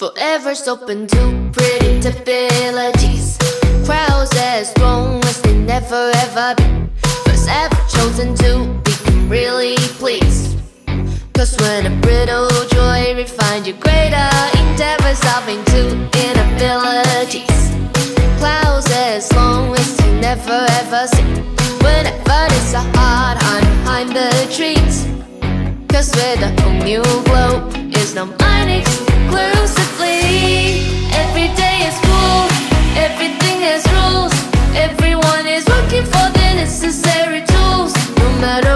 Forever's open to predictabilities. Crowds as strong as they never ever been. First ever chosen to be really pleased. Cause when a brittle joy refined your greater endeavor, solving two inabilities. Clouds as long as you never ever see. Whenever there's a hard hunt behind the trees. Cause with a whole new globe is no mine exclusively. Every day is cool, everything has rules. Everyone is working for the necessary tools. No matter